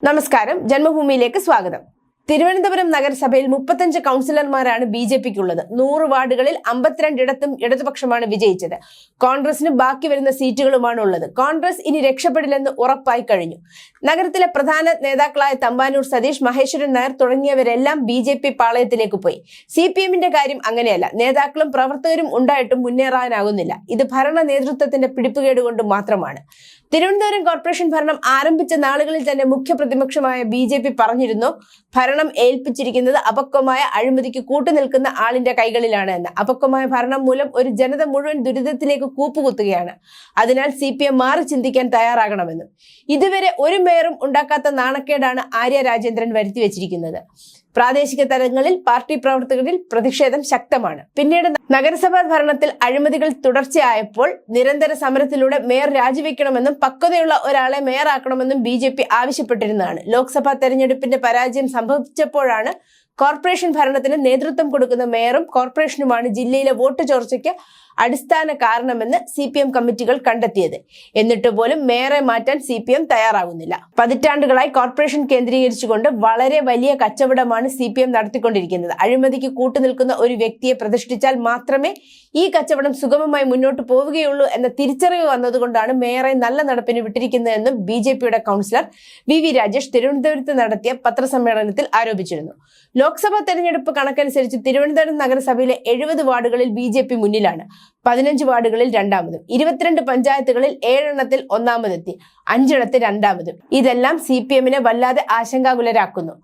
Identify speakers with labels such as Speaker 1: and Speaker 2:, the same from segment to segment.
Speaker 1: നമസ്കാരം, ജന്മഭൂമിയിലേക്ക് സ്വാഗതം. തിരുവനന്തപുരം നഗരസഭയിൽ 35 കൗൺസിലർമാരാണ് ബി.ജെ.പിക്കുള്ളത്. 100 വാർഡുകളിൽ 52 ഇടത്തും ഇടതുപക്ഷമാണ് വിജയിച്ചത്. കോൺഗ്രസിന് ബാക്കി വരുന്ന സീറ്റുകളുമാണ് ഉള്ളത്. കോൺഗ്രസ് ഇനി രക്ഷപ്പെടില്ലെന്ന് ഉറപ്പായി കഴിഞ്ഞു. നഗരത്തിലെ പ്രധാന നേതാക്കളായ തമ്പാനൂർ സതീഷ്, മഹേശ്വരൻ നായർ തുടങ്ങിയവരെല്ലാം ബി.ജെ.പി പാളയത്തിലേക്ക് പോയി. CPM-ന്റെ കാര്യം അങ്ങനെയല്ല. നേതാക്കളും പ്രവർത്തകരും ഉണ്ടായിട്ടും മുന്നേറാനാകുന്നില്ല. ഇത് ഭരണ നേതൃത്വത്തിന്റെ പിടിപ്പുകേട് കൊണ്ട് മാത്രമാണ്. തിരുവനന്തപുരം കോർപ്പറേഷൻ ഭരണം ആരംഭിച്ച നാളുകളിൽ തന്നെ മുഖ്യ പ്രതിപക്ഷമായ ബി.ജെ.പി പറഞ്ഞിരുന്നു, ഭരണം ഏൽപ്പിച്ചിരിക്കുന്നത് അപക്വമായ അഴിമതിക്ക് കൂട്ടുനിൽക്കുന്ന ആളിന്റെ കൈകളിലാണ് എന്ന്. അപക്വമായ ഭരണം മൂലം ഒരു ജനത മുഴുവൻ ദുരിതത്തിലേക്ക് കൂപ്പുകുത്തുകയാണ്. അതിനാൽ CPM മാറി ചിന്തിക്കാൻ തയ്യാറാകണമെന്നും. ഇതുവരെ ഒരു മേയറും ഉണ്ടാക്കാത്ത നാണക്കേടാണ് ആര്യ രാജേന്ദ്രൻ വരുത്തിവെച്ചിരിക്കുന്നത്. പ്രാദേശിക തലങ്ങളിൽ പാർട്ടി പ്രവർത്തകരിൽ പ്രതിഷേധം ശക്തമാണ്. പിന്നീട് നഗരസഭാ ഭരണത്തിൽ അഴിമതികൾ തുടർച്ചയായപ്പോൾ നിരന്തര സമരത്തിലൂടെ മേയർ രാജിവെക്കണമെന്നും പക്വതയുള്ള ഒരാളെ മേയറാക്കണമെന്നും ബി.ജെ.പി ആവശ്യപ്പെട്ടിരുന്നതാണ്. ലോക്സഭാ തെരഞ്ഞെടുപ്പിന്റെ പരാജയം സംഭവിച്ചപ്പോഴാണ് കോർപ്പറേഷൻ ഭരണത്തിന് നേതൃത്വം കൊടുക്കുന്ന മേയറും കോർപ്പറേഷനുമാണ് ജില്ലയിലെ വോട്ട് ചോർച്ചയ്ക്ക് അടിസ്ഥാന കാരണമെന്ന് CPM കമ്മിറ്റികൾ കണ്ടെത്തിയത്. എന്നിട്ട് പോലും മേയറെ മാറ്റാൻ CPM തയ്യാറാകുന്നില്ല. പതിറ്റാണ്ടുകളായി കോർപ്പറേഷൻ കേന്ദ്രീകരിച്ചുകൊണ്ട് വളരെ വലിയ കച്ചവടമാണ് CPM നടത്തിക്കൊണ്ടിരിക്കുന്നത്. അഴിമതിക്ക് കൂട്ടുനിൽക്കുന്ന ഒരു വ്യക്തിയെ പ്രതിഷ്ഠിച്ചാൽ മാത്രമേ ഈ കച്ചവടം സുഗമമായി മുന്നോട്ട് പോവുകയുള്ളൂ എന്ന തിരിച്ചറിവ് വന്നതുകൊണ്ടാണ് മേയറെ നല്ല നടപ്പിന് വിട്ടിരിക്കുന്നതെന്നും ബി.ജെ.പിയുടെ കൗൺസിലർ VV രാജേഷ് തിരുവനന്തപുരത്ത് നടത്തിയ പത്രസമ്മേളനത്തിൽ ആരോപിച്ചിരുന്നു. ലോക്സഭാ തെരഞ്ഞെടുപ്പ് കണക്കനുസരിച്ച് തിരുവനന്തപുരം നഗരസഭയിലെ 70 വാർഡുകളിൽ ബി.ജെ.പി മുന്നിലാണ്. 15 വാർഡുകളിൽ രണ്ടാമതും, 22 പഞ്ചായത്തുകളിൽ 7 ഒന്നാമതെത്തി, 5 രണ്ടാമതും. ഇതെല്ലാം CPM-നെ വല്ലാതെ ആശങ്കാകുലരാക്കുന്നു.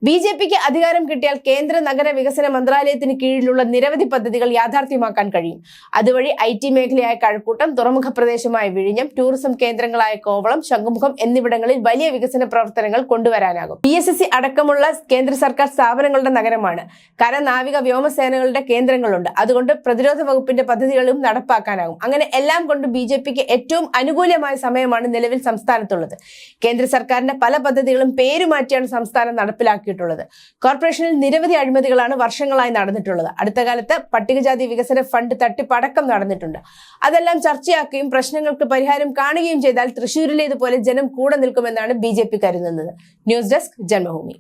Speaker 1: ബി.ജെ.പിക്ക് അധികാരം കിട്ടിയാൽ കേന്ദ്ര നഗര വികസന മന്ത്രാലയത്തിന് കീഴിലുള്ള നിരവധി പദ്ധതികൾ യാഥാർത്ഥ്യമാക്കാൻ കഴിയും. അതുവഴി IT മേഖലയായ കഴക്കൂട്ടം, തുറമുഖ പ്രദേശമായ വിഴിഞ്ഞം, ടൂറിസം കേന്ദ്രങ്ങളായ കോവളം, ശംഖുമുഖം എന്നിവിടങ്ങളിൽ വലിയ വികസന പ്രവർത്തനങ്ങൾ കൊണ്ടുവരാനാകും. PSSC അടക്കമുള്ള കേന്ദ്ര സർക്കാർ സ്ഥാപനങ്ങളുടെ നഗരമാണ്. കര, നാവിക, വ്യോമസേനകളുടെ കേന്ദ്രങ്ങളുണ്ട്. അതുകൊണ്ട് പ്രതിരോധ വകുപ്പിന്റെ പദ്ധതികളും നടപ്പാക്കാനാകും. അങ്ങനെ എല്ലാം കൊണ്ട് ബി.ജെ.പിക്ക് ഏറ്റവും അനുകൂലമായ സമയമാണ് നിലവിൽ സംസ്ഥാനത്തുള്ളത്. കേന്ദ്ര സർക്കാരിന്റെ പല പദ്ധതികളും പേരുമാറ്റിയാണ് സംസ്ഥാനം നടപ്പിലാക്കിയിട്ടുള്ളത്. കോർപ്പറേഷനിൽ നിരവധി അഴിമതികളാണ് വർഷങ്ങളായി നടന്നിട്ടുള്ളത്. അടുത്ത കാലത്ത് പട്ടികജാതി വികസന ഫണ്ട് തട്ടിപ്പടക്കം നടന്നിട്ടുണ്ട്. അതെല്ലാം ചർച്ചയാക്കുകയും പ്രശ്നങ്ങൾക്ക് പരിഹാരം കാണുകയും ചെയ്താൽ തൃശ്ശൂരിലേതുപോലെ ജനം കൂടെ നിൽക്കുമെന്നാണ് ബി.ജെ.പി കരുതുന്നത്. News desk, Janmabhumi.